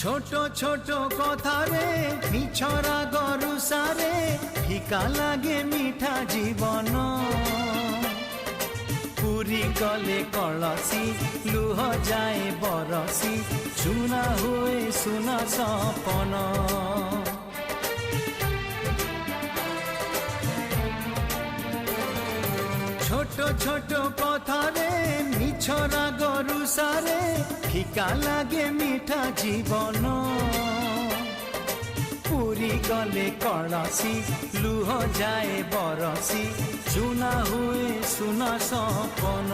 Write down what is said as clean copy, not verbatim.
ছোট ছোট কথারে মিছরা গরুসারে ফিকা লাগে মিঠা জীবন পুরি গলে কলসি লুহ যায় বরসি সুনা হুয়ে সুনা সপন ছোট ছোট কথারে মিছরা গরুসারে ফিকা লাগে মিঠা জীবন পুরি গলে কলসি লুহ যায় বরসি সুনা হুয়ে সুনা সপন।